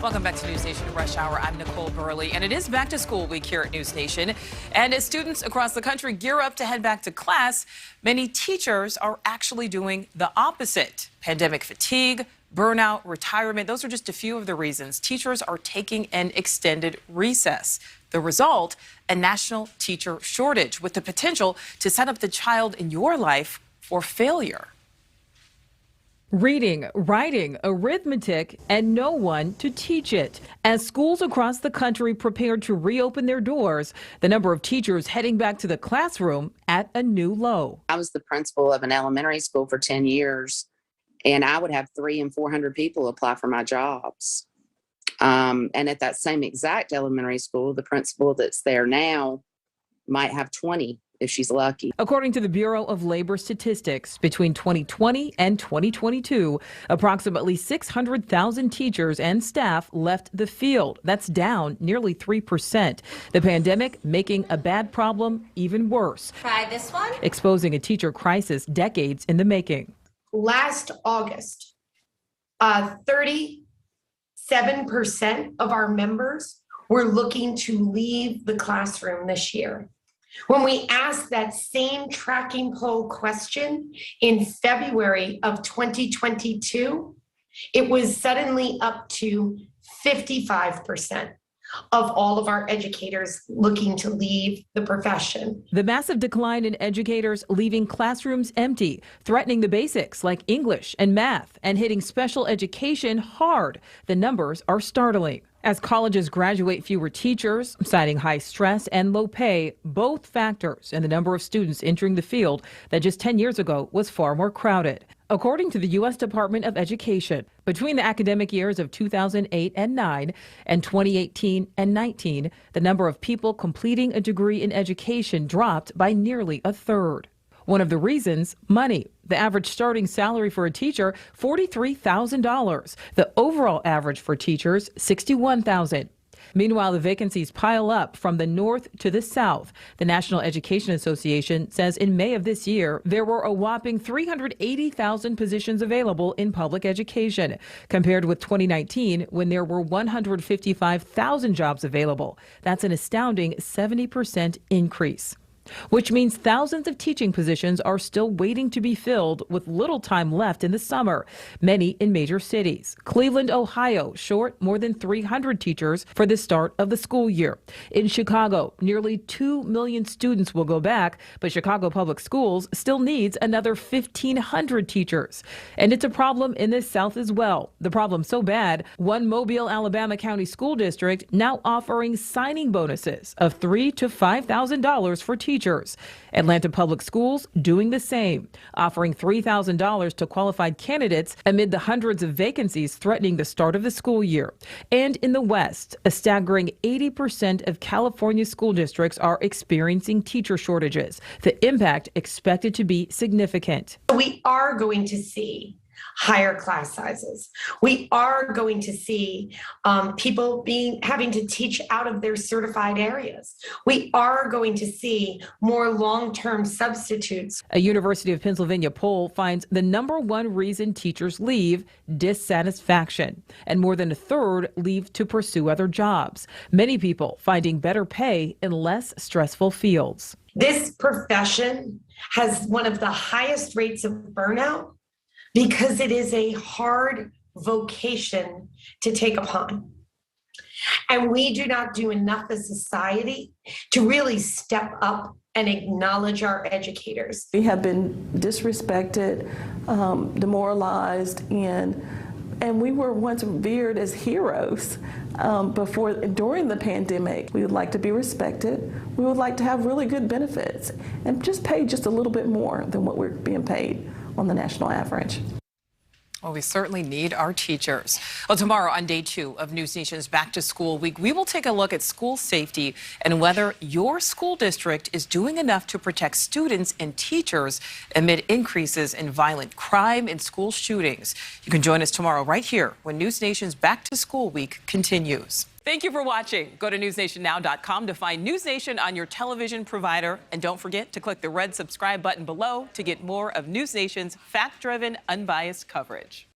Welcome back to NewsNation Rush Hour. I'm Nichole Berlie, and it is back to school week here at NewsNation. And as students across the country gear up to head back to class, many teachers are actually doing the opposite. Pandemic fatigue, burnout, retirement, those are just a few of the reasons teachers are taking an extended recess. The result, a national teacher shortage with the potential to set up the child in your life for failure. Reading, writing, arithmetic, and no one to teach it. As schools across the country prepare to reopen their doors, the number of teachers heading back to the classroom at a new low. I was the principal of an elementary school for 10 years, and I would have 300 and 400 people apply for my jobs. And at that same exact elementary school, the principal that's there now might have 20. If she's lucky. According to the Bureau of Labor Statistics, between 2020 and 2022, approximately 600,000 teachers and staff left the field. That's down nearly 3%. The pandemic making a bad problem even worse. Try this one. Exposing a teacher crisis decades in the making. Last August, 37% of our members were looking to leave the classroom this year. When we asked that same tracking poll question in February of 2022, it was suddenly up to 55% of all of our educators looking to leave the profession. The massive decline in educators leaving classrooms empty, threatening the basics like English and math, and hitting special education hard. The numbers are startling. As colleges graduate fewer teachers, citing high stress and low pay, both factors in the number of students entering the field that just 10 years ago was far more crowded. According to the U.S. Department of Education, between the academic years of 2008 and 9 and 2018 and 19, the number of people completing a degree in education dropped by nearly a third. One of the reasons, money. The average starting salary for a teacher, $43,000. The overall average for teachers, $61,000. Meanwhile, the vacancies pile up from the north to the south. The National Education Association says in May of this year, there were a whopping 380,000 positions available in public education, compared with 2019 when there were 155,000 jobs available. That's an astounding 70% increase. Which means thousands of teaching positions are still waiting to be filled with little time left in the summer, many in major cities. Cleveland, Ohio, short more than 300 teachers for the start of the school year. In Chicago, nearly 2 million students will go back, but Chicago Public Schools still needs another 1,500 teachers. And it's a problem in the South as well. The problem so bad, one Mobile, Alabama County school district now offering signing bonuses of $3,000 to $5,000 for teachers. Atlanta Public Schools doing the same, offering $3,000 to qualified candidates amid the hundreds of vacancies threatening the start of the school year. And in the West, a staggering 80% of California school districts are experiencing teacher shortages. The impact expected to be significant. We are going to see higher class sizes. We are going to see people having to teach out of their certified areas. We are going to see more long-term substitutes. A University of Pennsylvania poll finds the number one reason teachers leave, dissatisfaction, and more than a third leave to pursue other jobs. Many people finding better pay in less stressful fields. This profession has one of the highest rates of burnout because it is a hard vocation to take upon. And we do not do enough as a society to really step up and acknowledge our educators. We have been disrespected, demoralized, and we were once revered as heroes during the pandemic. We would like to be respected. We would like to have really good benefits and just pay just a little bit more than what we're being paid on the national average. Well, we certainly need our teachers. Well, tomorrow on day 2 of NewsNation's Back to School Week, we will take a look at school safety and whether your school district is doing enough to protect students and teachers amid increases in violent crime and school shootings. You can join us tomorrow right here when NewsNation's Back to School Week continues. Thank you for watching. Go to newsnationnow.com to find NewsNation on your television provider. And don't forget to click the red subscribe button below to get more of NewsNation's fact-driven, unbiased coverage.